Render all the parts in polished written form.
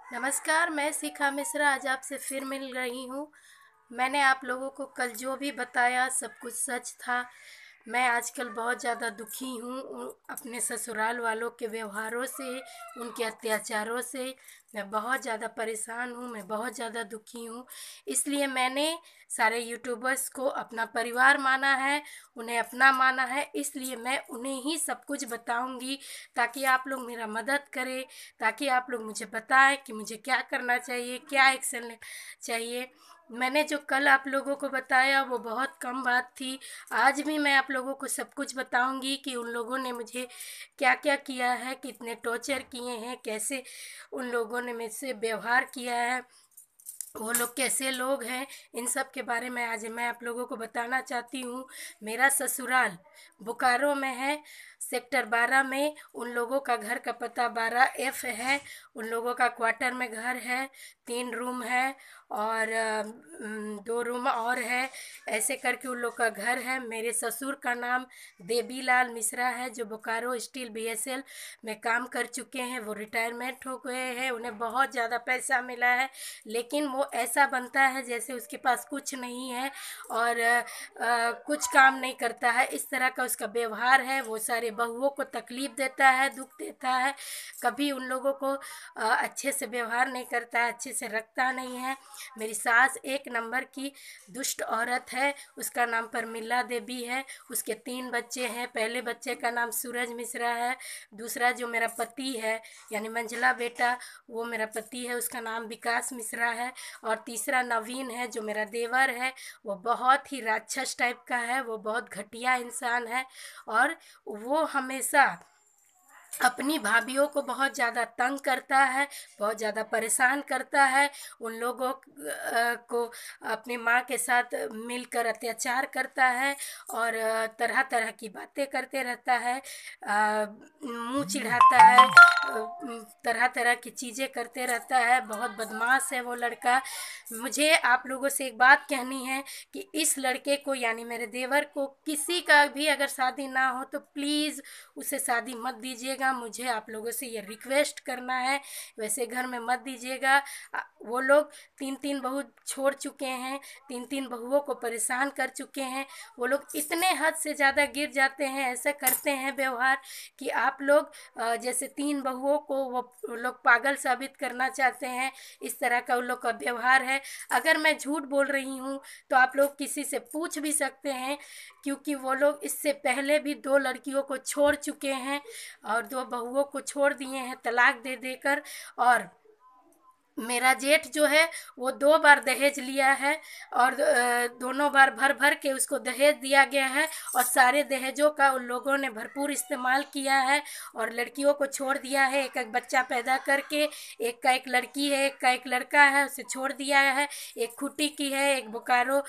नमस्कार, मैं शिखा मिश्रा आज आपसे फिर मिल रही हूँ। मैंने आप लोगों को कल जो भी बताया सब कुछ सच था। मैं आजकल बहुत ज़्यादा दुखी हूँ अपने ससुराल वालों के व्यवहारों से, उनके अत्याचारों से। मैं बहुत ज़्यादा परेशान हूँ, मैं बहुत ज़्यादा दुखी हूँ। इसलिए मैंने सारे यूट्यूबर्स को अपना परिवार माना है, उन्हें अपना माना है। इसलिए मैं उन्हें ही सब कुछ बताऊंगी ताकि आप लोग मेरा मदद करें, ताकि आप लोग मुझे बताएं कि मुझे क्या करना चाहिए, क्या एक्शन लेना चाहिए। मैंने जो कल आप लोगों को बताया वो बहुत कम बात थी। आज भी मैं आप लोगों को सब कुछ बताऊंगी कि उन लोगों ने मुझे क्या क्या किया है, कितने टॉर्चर किए हैं, कैसे उन लोगों ने मुझसे व्यवहार किया है, वो लोग कैसे लोग हैं। इन सब के बारे में आज मैं आप लोगों को बताना चाहती हूँ। मेरा ससुराल बोकारो में है, सेक्टर 12 में। उन लोगों का घर का पता 12F है। उन लोगों का क्वार्टर में घर है, 3 रूम है और 2 रूम और है। ऐसे करके उन लोग का घर है। मेरे ससुर का नाम देवीलाल मिश्रा है, जो बोकारो स्टील BSL में काम कर चुके हैं। वो रिटायरमेंट हो गए हैं, उन्हें बहुत ज़्यादा पैसा मिला है, लेकिन वो ऐसा बनता है जैसे उसके पास कुछ नहीं है और कुछ काम नहीं करता है। इस तरह का उसका व्यवहार है। वो सारे बहुओं को तकलीफ़ देता है, दुख देता है। कभी उन लोगों को अच्छे से व्यवहार नहीं करता है, अच्छे से रखता नहीं है। मेरी सास एक नंबर की दुष्ट औरत है। उसका नाम परमिला देवी है। उसके 3 बच्चे हैं। पहले बच्चे का नाम सूरज मिश्रा है। दूसरा जो मेरा पति है यानी मंझला बेटा, वो मेरा पति है, उसका नाम विकास मिश्रा है। और तीसरा नवीन है जो मेरा देवर है। वो बहुत ही राक्षस टाइप का है, वो बहुत घटिया इंसान है और वो हमेशा अपनी भाभीयों को बहुत ज़्यादा तंग करता है, बहुत ज़्यादा परेशान करता है। उन लोगों को अपनी माँ के साथ मिलकर अत्याचार करता है और तरह तरह की बातें करते रहता है। मुंह चिढ़ाता है, तरह तरह की चीज़ें करते रहता है। बहुत बदमाश है वो लड़का। मुझे आप लोगों से एक बात कहनी है कि इस लड़के को यानी मेरे देवर को किसी का भी अगर शादी ना हो तो प्लीज़ उसे शादी मत दीजिएगा। मुझे आप लोगों से ये रिक्वेस्ट करना है, वैसे घर में मत दीजिएगा। वो लोग 3-3 बहू छोड़ चुके हैं, 3-3 बहुओं को परेशान कर चुके हैं। वो लोग इतने हद से ज़्यादा गिर जाते हैं, ऐसा करते हैं व्यवहार कि आप लोग जैसे 3 बहुओं को वो लोग पागल साबित करना चाहते हैं। इस तरह का उन लोग का व्यवहार है। अगर मैं झूठ बोल रही हूँ तो आप लोग किसी से पूछ भी सकते हैं, क्योंकि वो लोग इससे पहले भी 2 लड़कियों को छोड़ चुके हैं और 2 बहुओं को छोड़ दिए हैं तलाक दे देकर। और मेरा जेठ जो है वो 2 बार दहेज लिया है और दोनों बार भर भर के उसको दहेज दिया गया है और सारे दहेजों का उन लोगों ने भरपूर इस्तेमाल किया है और लड़कियों को छोड़ दिया है। एक एक बच्चा पैदा करके, एक का एक लड़की है, एक का एक लड़का है, उसे छोड़ दिया है। एक खुटी की है, एक बोकारो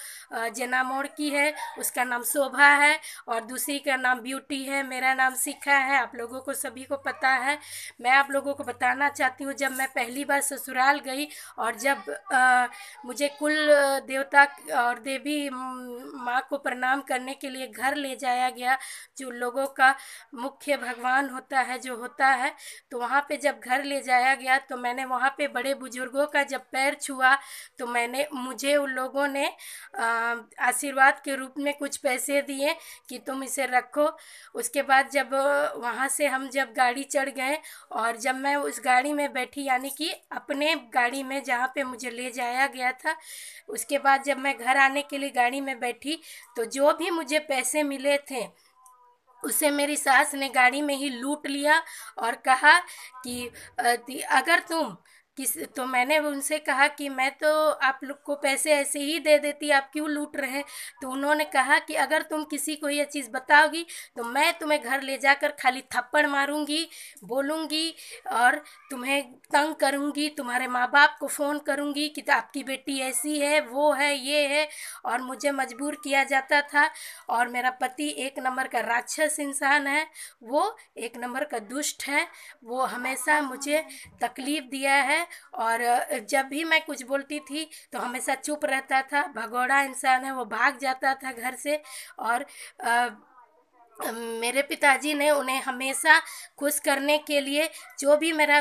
जेना मोड़ की है, उसका नाम शोभा है और दूसरी का नाम ब्यूटी है। मेरा नाम शिखा है, आप लोगों को सभी को पता है। मैं आप लोगों को बताना चाहती हूँ, जब मैं पहली बार ससुराल गई और जब मुझे कुल देवता और देवी माँ को प्रणाम करने के लिए घर ले जाया गया, जो लोगों का मुख्य भगवान होता है जो होता है, तो वहाँ पे जब घर ले जाया गया तो मैंने वहाँ पे बड़े बुजुर्गों का जब पैर छुआ तो मुझे उन लोगों ने आशीर्वाद के रूप में कुछ पैसे दिए कि तुम इसे रखो। उसके बाद जब वहाँ से हम जब गाड़ी चढ़ गए और जब मैं उस गाड़ी में बैठी यानी कि अपने गाड़ी में जहाँ पे मुझे ले जाया गया था, उसके बाद जब मैं घर आने के लिए गाड़ी में बैठी तो जो भी मुझे पैसे मिले थे उसे मेरी सास ने गाड़ी में ही लूट लिया और कहा कि अगर तुम किस तो मैंने उनसे कहा कि मैं तो आप लोग को पैसे ऐसे ही दे देती, आप क्यों लूट रहे हैं। तो उन्होंने कहा कि अगर तुम किसी को ये चीज़ बताओगी तो मैं तुम्हें घर ले जाकर खाली थप्पड़ मारूंगी, बोलूंगी और तुम्हें तंग करूंगी, तुम्हारे माँ बाप को फ़ोन करूंगी कि आपकी बेटी ऐसी है, वो है, ये है। और मुझे मजबूर किया जाता था। और मेरा पति एक नंबर का राक्षस इंसान है, वो एक नंबर का दुष्ट है। वो हमेशा मुझे तकलीफ़ दिया है और जब भी मैं कुछ बोलती थी तो हमेशा चुप रहता था। भगोड़ा इंसान है, वो भाग जाता था घर से। और मेरे पिताजी ने उन्हें हमेशा खुश करने के लिए जो भी मेरा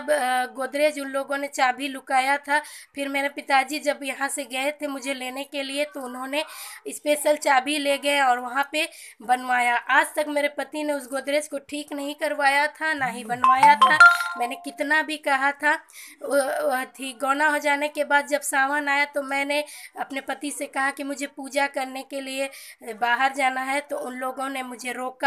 गोदरेज उन लोगों ने चाबी लुकाया था, फिर मेरे पिताजी जब यहाँ से गए थे मुझे लेने के लिए तो उन्होंने स्पेशल चाबी ले गए और वहाँ पे बनवाया। आज तक मेरे पति ने उस गोदरेज को ठीक नहीं करवाया था, ना ही बनवाया था। मैंने कितना भी कहा था। थी गौना हो जाने के बाद जब सावन आया तो मैंने अपने पति से कहा कि मुझे पूजा करने के लिए बाहर जाना है, तो उन लोगों ने मुझे रोका।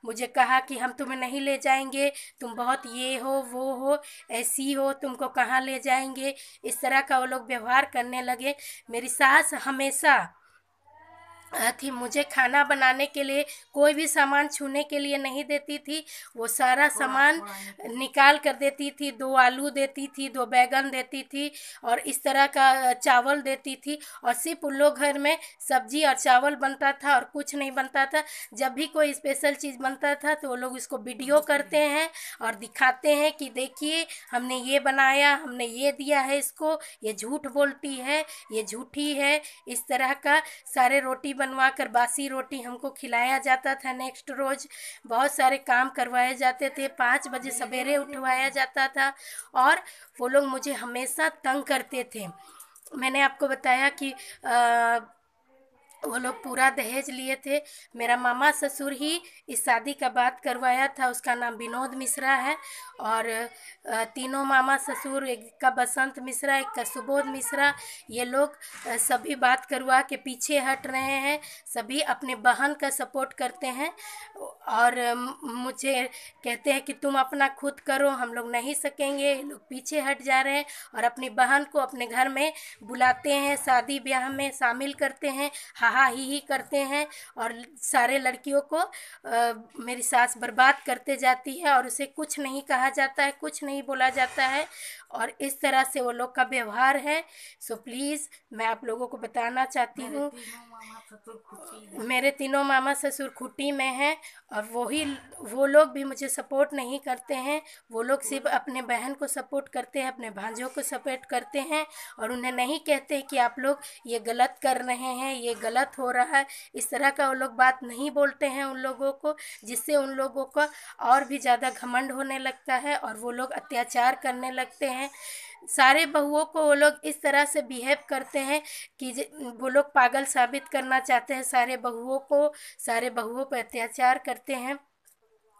मुझे कहा कि हम तुम्हें नहीं ले जाएंगे, तुम बहुत ये हो वो हो, ऐसी हो, तुमको कहाँ ले जाएंगे। इस तरह का वो लोग व्यवहार करने लगे। मेरी सास हमेशा थी, मुझे खाना बनाने के लिए कोई भी सामान छूने के लिए नहीं देती थी। वो सारा सामान निकाल कर देती थी। 2 आलू देती थी, 2 बैगन देती थी और इस तरह का चावल देती थी। और सिर्फ उन लोग घर में सब्जी और चावल बनता था और कुछ नहीं बनता था। जब भी कोई स्पेशल चीज़ बनता था तो वो लोग इसको वीडियो करते हैं और दिखाते हैं कि देखिए हमने ये बनाया, हमने ये दिया है इसको, ये झूठ बोलती है, ये झूठी है। इस तरह का सारे रोटी बनवा कर, बासी रोटी हमको खिलाया जाता था। नेक्स्ट रोज़ बहुत सारे काम करवाए जाते थे। 5 बजे सवेरे उठवाया जाता था और वो लोग मुझे हमेशा तंग करते थे। मैंने आपको बताया कि वो लोग पूरा दहेज लिए थे। मेरा मामा ससुर ही इस शादी का बात करवाया था। उसका नाम विनोद मिश्रा है। और तीनों मामा ससुर, एक का बसंत मिश्रा, एक का सुबोध मिश्रा, ये लोग सभी बात करवा के पीछे हट रहे हैं। सभी अपने बहन का सपोर्ट करते हैं और मुझे कहते हैं कि तुम अपना खुद करो, हम लोग नहीं सकेंगे। ये लोग पीछे हट जा रहे हैं और अपनी बहन को अपने घर में बुलाते हैं, शादी ब्याह में शामिल करते हैं, हा ही करते हैं और सारे लड़कियों को मेरी सास बर्बाद करते जाती है और उसे कुछ नहीं कहा जाता है, कुछ नहीं बोला जाता है और इस तरह से वो लोग का व्यवहार है। सो प्लीज़ मैं आप लोगों को बताना चाहती हूँ, मेरे तीनों मामा ससुर खुटी में हैं और वो लोग भी मुझे सपोर्ट नहीं करते हैं। वो लोग सिर्फ अपने बहन को सपोर्ट करते हैं, अपने भांजों को सपोर्ट करते हैं और उन्हें नहीं कहते कि आप लोग ये गलत कर रहे हैं, ये गलत हो रहा है। इस तरह का वो लोग बात नहीं बोलते हैं उन लोगों को, जिससे उन लोगों का और भी ज़्यादा घमंड होने लगता है और वो लोग अत्याचार करने लगते हैं। सारे बहुओं को वो लोग इस तरह से बिहेव करते हैं कि वो लोग पागल साबित करना चाहते हैं सारे बहुओं को, सारे बहुओं पर अत्याचार करते हैं।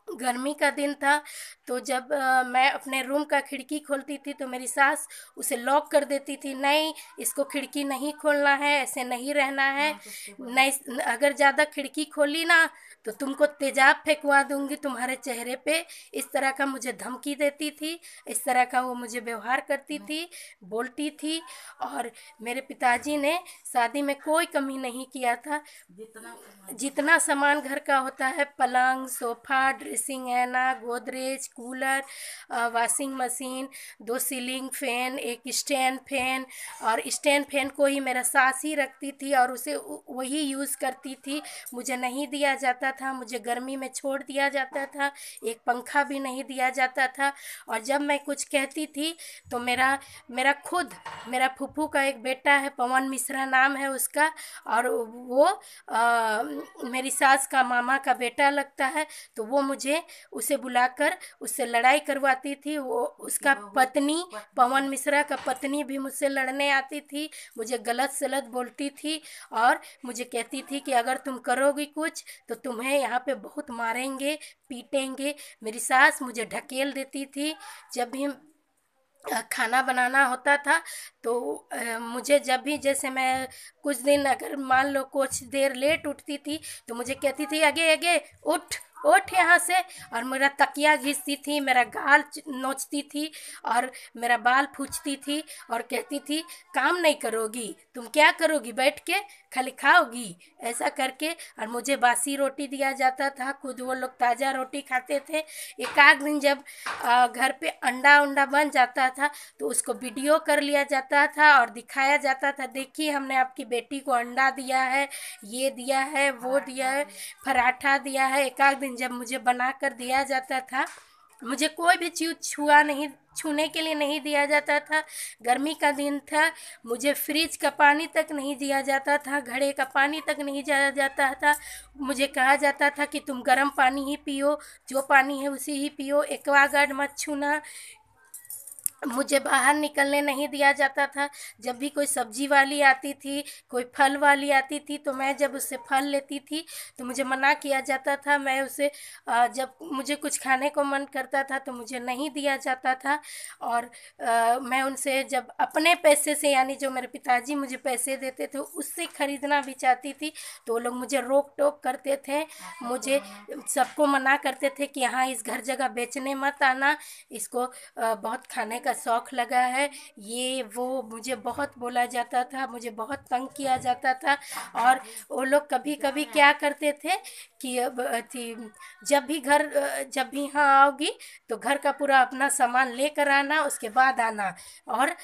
गर्मी का दिन था तो जब मैं अपने रूम का खिड़की खोलती थी तो मेरी सास उसे लॉक कर देती थी। नहीं, इसको खिड़की नहीं खोलना है, ऐसे नहीं रहना है, नहीं, अगर ज़्यादा खिड़की खोली ना तो तुमको तेजाब फेंकवा दूंगी तुम्हारे चेहरे पे। इस तरह का मुझे धमकी देती थी, इस तरह का वो मुझे व्यवहार करती थी, बोलती थी। और मेरे पिताजी ने शादी में कोई कमी नहीं किया था। जितना सामान घर का होता है, पलंग, सोफ़ा, ड्रेसिंग ऐना, Godrej, cooler, washing machine, 2 ceiling fan, एक स्टैंड फ़ैन, और स्टैंड फ़ैन को ही मेरा सास ही रखती थी और उसे वही यूज़ करती थी। मुझे नहीं दिया जाता था, मुझे गर्मी में छोड़ दिया जाता था, एक पंखा भी नहीं दिया जाता था। और जब मैं कुछ कहती थी तो मेरा मेरा खुद मेरा फूफू का एक बेटा है, पवन मिश्रा नाम है उसका, और वो मेरी सास का मामा का बेटा लगता है। तो वो मुझे उसे बुलाकर उससे लड़ाई करवाती थी। वो उसका पत्नी, पवन मिश्रा का पत्नी भी मुझसे लड़ने आती थी, मुझे गलत सलत बोलती थी और मुझे कहती थी कि अगर तुम करोगी कुछ तो तुम्हें यहाँ पे बहुत मारेंगे, पीटेंगे। मेरी सास मुझे ढकेल देती थी। जब भी खाना बनाना होता था तो मुझे जब भी, जैसे मैं कुछ दिन अगर मान लो कुछ देर लेट उठती थी तो मुझे कहती थी आगे आगे उठ उठ यहाँ से, और मेरा तकिया घिसती थी, मेरा गाल नोचती थी और मेरा बाल पूछती थी और कहती थी काम नहीं करोगी, तुम क्या करोगी, बैठ के खाली खाओगी, ऐसा करके। और मुझे बासी रोटी दिया जाता था, खुद वो लोग ताज़ा रोटी खाते थे। एक आध दिन जब घर पे अंडा उंडा बन जाता था तो उसको वीडियो कर लिया जाता था और दिखाया जाता था, देखिए हमने आपकी बेटी को अंडा दिया है, ये दिया है, वो दिया है, पराठा दिया है। एक आध दिन जब मुझे बना कर दिया जाता था मुझे कोई भी चीज़ छूने के लिए नहीं दिया जाता था। गर्मी का दिन था, मुझे फ्रिज का पानी तक नहीं दिया जाता था, घड़े का पानी तक नहीं दिया जाता था। मुझे कहा जाता था कि तुम गर्म पानी ही पियो, जो पानी है उसी ही पियो, एक्वागार्ड मत छूना। मुझे बाहर निकलने नहीं दिया जाता था। जब भी कोई सब्जी वाली आती थी, कोई फल वाली आती थी, तो मैं जब उससे फल लेती थी तो मुझे मना किया जाता था। मैं उसे जब मुझे कुछ खाने को मन करता था तो मुझे नहीं दिया जाता था। और मैं उनसे जब अपने पैसे से, यानी जो मेरे पिताजी मुझे पैसे देते थे, उससे ख़रीदना भी चाहती थी तो वो लोग मुझे रोक टोक करते थे। मुझे सबको मना करते थे कि यहाँ इस घर जगह बेचने मत आना, इसको बहुत खाने का शौक़ लगा है, ये वो मुझे बहुत बोला जाता था, मुझे बहुत तंग किया जाता था। और वो लोग कभी कभी क्या करते थे कि जब भी यहाँ आओगी तो घर का पूरा अपना सामान लेकर आना, उसके बाद आना, और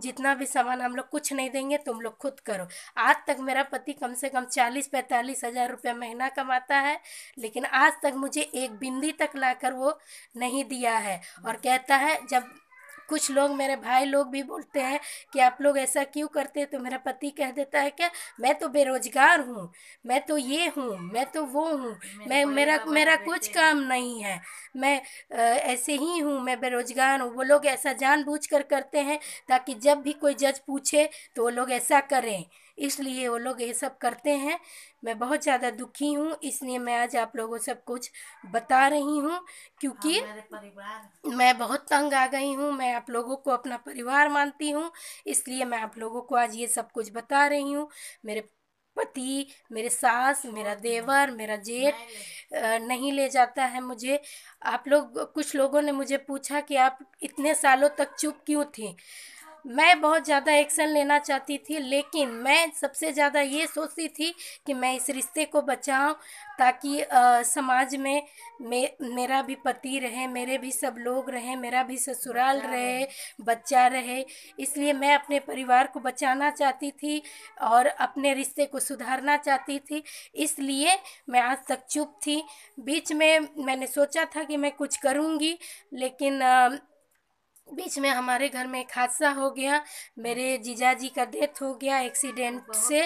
जितना भी सामान हम लोग कुछ नहीं देंगे, तुम लोग खुद करो। आज तक मेरा पति कम से कम 40-45 हज़ार रुपया महीना कमाता है, लेकिन आज तक मुझे एक बिंदी तक लाकर वो नहीं दिया है। और कहता है, जब कुछ लोग, मेरे भाई लोग भी बोलते हैं कि आप लोग ऐसा क्यों करते हैं, तो मेरा पति कह देता है क्या, मैं तो बेरोजगार हूँ, मैं तो ये हूँ, मैं तो वो हूँ, मैं मेरा मेरा कुछ काम नहीं है, मैं ऐसे ही हूँ, मैं बेरोजगार हूँ। वो लोग ऐसा जानबूझकर करते हैं ताकि जब भी कोई जज पूछे तो वो लोग ऐसा करें, इसलिए वो लोग ये सब करते हैं। मैं बहुत ज़्यादा दुखी हूँ, इसलिए मैं आज आप लोगों सब कुछ बता रही हूँ, क्योंकि मैं बहुत तंग आ गई हूँ। मैं आप लोगों को अपना परिवार मानती हूँ, इसलिए मैं आप लोगों को आज ये सब कुछ बता रही हूँ। मेरे पति, मेरे सास, मेरा देवर, मेरा जेठ नहीं ले जाता है मुझे। आप लोग, कुछ लोगों ने मुझे पूछा कि आप इतने सालों तक चुप क्यों थी। मैं बहुत ज़्यादा एक्शन लेना चाहती थी, लेकिन मैं सबसे ज़्यादा ये सोचती थी कि मैं इस रिश्ते को बचाऊं, ताकि समाज में मेरा भी पति रहे, मेरे भी सब लोग रहें, मेरा भी ससुराल रहे, बच्चा रहे। इसलिए मैं अपने परिवार को बचाना चाहती थी और अपने रिश्ते को सुधारना चाहती थी, इसलिए मैं आज तक चुप थी। बीच में मैंने सोचा था कि मैं कुछ करूँगी, लेकिन बीच में हमारे घर में एक हादसा हो गया। मेरे जीजाजी का डेथ हो गया एक्सीडेंट से।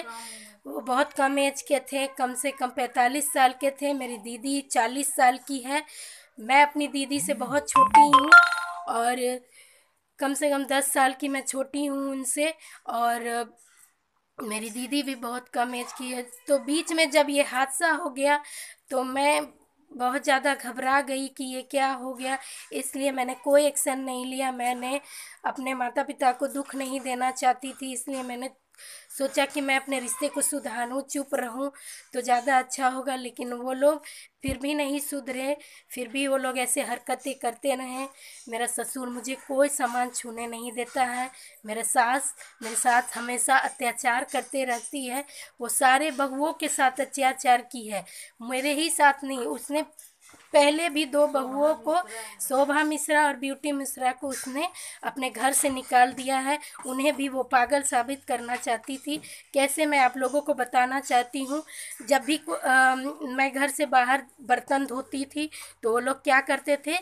वो बहुत कम एज के थे, कम से कम 45 साल के थे। मेरी दीदी 40 साल की है। मैं अपनी दीदी से बहुत छोटी हूँ, और कम से कम 10 साल की मैं छोटी हूँ उनसे। और मेरी दीदी भी बहुत कम एज की है। तो बीच में जब ये हादसा हो गया तो मैं बहुत ज़्यादा घबरा गई कि ये क्या हो गया, इसलिए मैंने कोई एक्शन नहीं लिया। मैंने अपने माता पिता को दुख नहीं देना चाहती थी, इसलिए मैंने सोचा कि मैं अपने रिश्ते को सुधारूं, चुप रहूं तो ज़्यादा अच्छा होगा। लेकिन वो लोग फिर भी नहीं सुधरे, फिर भी वो लोग ऐसे हरकतें करते रहे। मेरा ससुर मुझे कोई सामान छूने नहीं देता है। मेरे सास मेरे साथ हमेशा अत्याचार करते रहती है। वो सारे बहुओं के साथ अत्याचार की है, मेरे ही साथ नहीं। उसने पहले भी 2 बहुओं को, शोभा मिश्रा और ब्यूटी मिश्रा को, उसने अपने घर से निकाल दिया है। उन्हें भी वो पागल साबित करना चाहती थी। कैसे, मैं आप लोगों को बताना चाहती हूँ। जब भी मैं घर से बाहर बर्तन धोती थी तो वो लोग क्या करते थे,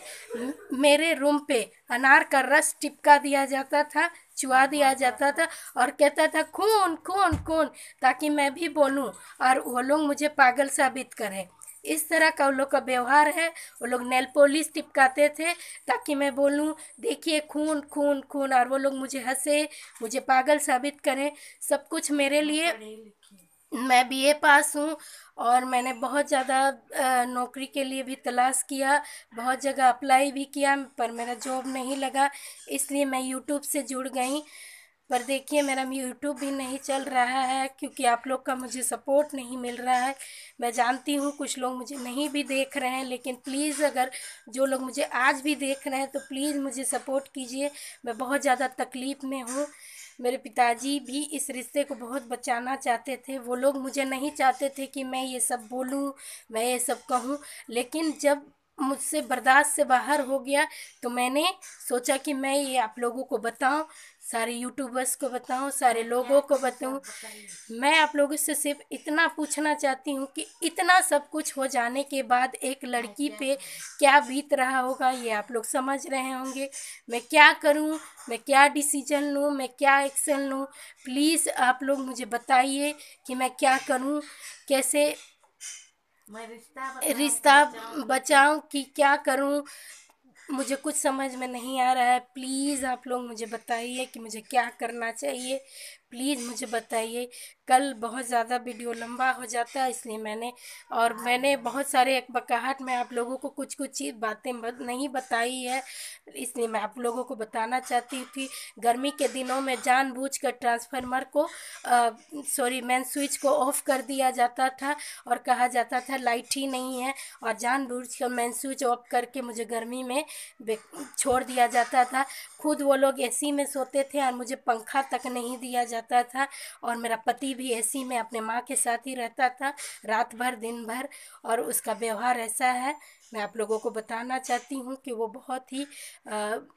मेरे रूम पे अनार का रस टिपका दिया जाता था, चुआ दिया जाता था, और कहता था खून खून खून, ताकि मैं भी बोलूं और वो लोग मुझे पागल साबित करें। इस तरह का उन लोग का व्यवहार है। वो लोग नेल पॉलिश चिपकाते थे ताकि मैं बोलूं देखिए खून खून खून, और वो लोग मुझे हंसे, मुझे पागल साबित करें। सब कुछ मेरे लिए। मैं बीए पास हूँ, और मैंने बहुत ज़्यादा नौकरी के लिए भी तलाश किया, बहुत जगह अप्लाई भी किया, पर मेरा जॉब नहीं लगा, इसलिए मैं यूट्यूब से जुड़ गई। पर देखिए मेरा यूट्यूब भी नहीं चल रहा है, क्योंकि आप लोग का मुझे सपोर्ट नहीं मिल रहा है। मैं जानती हूँ कुछ लोग मुझे नहीं भी देख रहे हैं, लेकिन प्लीज़, अगर जो लोग मुझे आज भी देख रहे हैं तो प्लीज़ मुझे सपोर्ट कीजिए। मैं बहुत ज़्यादा तकलीफ़ में हूँ। मेरे पिताजी भी इस रिश्ते को बहुत बचाना चाहते थे। वो लोग मुझे नहीं चाहते थे कि मैं ये सब बोलूँ, मैं ये सब कहूँ, लेकिन जब मुझसे बर्दाश्त से बाहर हो गया। तो मैंने सोचा कि मैं ये आप लोगों को बताऊं, सारे यूट्यूबर्स को बताऊं, सारे लोगों को बताऊं। मैं आप लोगों से सिर्फ इतना पूछना चाहती हूँ कि इतना सब कुछ हो जाने के बाद एक लड़की पे क्या बीत रहा होगा, ये आप लोग समझ रहे होंगे। मैं क्या करूँ, मैं क्या डिसीजन लूँ, मैं क्या एक्शन लूँ, प्लीज़ आप लोग मुझे बताइए कि मैं क्या करूँ, कैसे मैं रिश्ता बचाऊं कि क्या करूं। मुझे कुछ समझ में नहीं आ रहा है। प्लीज़ आप लोग मुझे बताइए कि मुझे क्या करना चाहिए, प्लीज़ मुझे बताइए। कल बहुत ज़्यादा वीडियो लंबा हो जाता है, इसलिए मैंने बहुत सारे एक बकाहट में आप लोगों को कुछ कुछ चीज़ बातें नहीं बताई है, इसलिए मैं आप लोगों को बताना चाहती थी। गर्मी के दिनों में जानबूझकर ट्रांसफार्मर को मेन स्विच को ऑफ कर दिया जाता था और कहा जाता था लाइट ही नहीं है, और जानबूझकर मेन स्विच ऑफ करके मुझे गर्मी में छोड़ दिया जाता था। खुद वो लोग एसी में सोते थे और मुझे पंखा तक नहीं दिया जाता था, और मेरा पति भी एसी में अपने माँ के साथ ही रहता था रात भर दिन भर, और उसका व्यवहार ऐसा है। मैं आप लोगों को बताना चाहती हूँ कि वो बहुत ही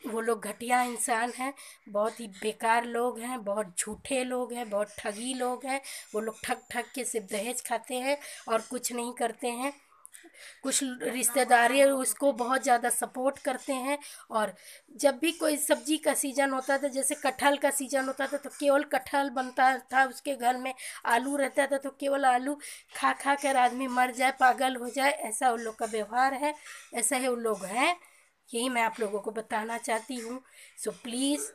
वो लोग घटिया इंसान हैं, बहुत ही बेकार लोग हैं, बहुत झूठे लोग हैं, बहुत ठगी लोग हैं। वो लोग ठग ठग के सिर्फ दहेज खाते हैं और कुछ नहीं करते हैं। कुछ रिश्तेदारी उसको बहुत ज़्यादा सपोर्ट करते हैं, और जब भी कोई सब्जी का सीज़न होता था, जैसे कटहल का सीज़न होता था, तो केवल कटहल बनता था उसके घर में, आलू रहता था तो केवल आलू खा खा कर आदमी मर जाए, पागल हो जाए, ऐसा उन लोग का व्यवहार है, ऐसा ही उन लोग हैं। यही मैं आप लोगों को बताना चाहती हूँ। सो प्लीज़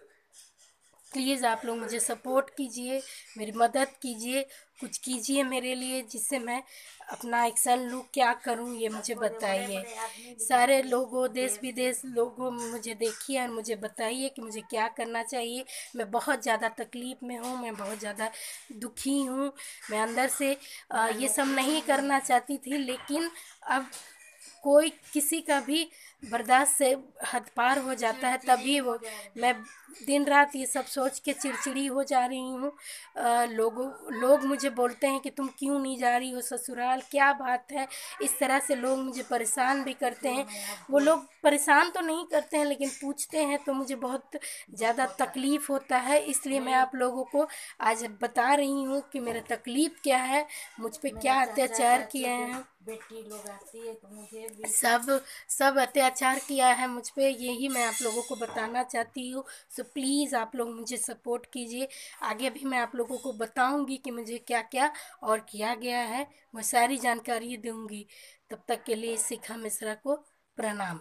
आप लोग मुझे सपोर्ट कीजिए, मेरी मदद कीजिए, कुछ कीजिए मेरे लिए, जिससे मैं अपना एक्शन लूँ। क्या करूँ ये मुझे बताइए। सारे लोगों, देश विदेश लोगों, मुझे देखिए और मुझे बताइए कि मुझे क्या करना चाहिए। मैं बहुत ज़्यादा तकलीफ़ में हूँ, मैं बहुत ज़्यादा दुखी हूँ। मैं अंदर से ये सब नहीं करना चाहती थी, लेकिन अब कोई किसी का भी बर्दाश्त से हद पार हो जाता है, तभी वो मैं दिन रात ये सब सोच के चिड़चिड़ी हो जा रही हूँ। लोग मुझे बोलते हैं कि तुम क्यों नहीं जा रही हो ससुराल, क्या बात है, इस तरह से लोग मुझे परेशान भी करते हैं। वो लोग परेशान तो नहीं करते हैं, लेकिन पूछते हैं तो मुझे बहुत ज़्यादा तकलीफ़ होता है। इसलिए मैं आप लोगों को आज बता रही हूँ कि मेरा तकलीफ़ क्या है, मुझ पे क्या अत्याचार किए हैं। बेटी लोग आती है तो मुझे भी सब सब अत्याचार किया है मुझ पे, यही मैं आप लोगों को बताना चाहती हूँ। सो प्लीज़ आप लोग मुझे सपोर्ट कीजिए। आगे भी मैं आप लोगों को बताऊँगी कि मुझे क्या क्या और किया गया है, मैं सारी जानकारी दूँगी। तब तक के लिए शिखा मिश्रा को प्रणाम।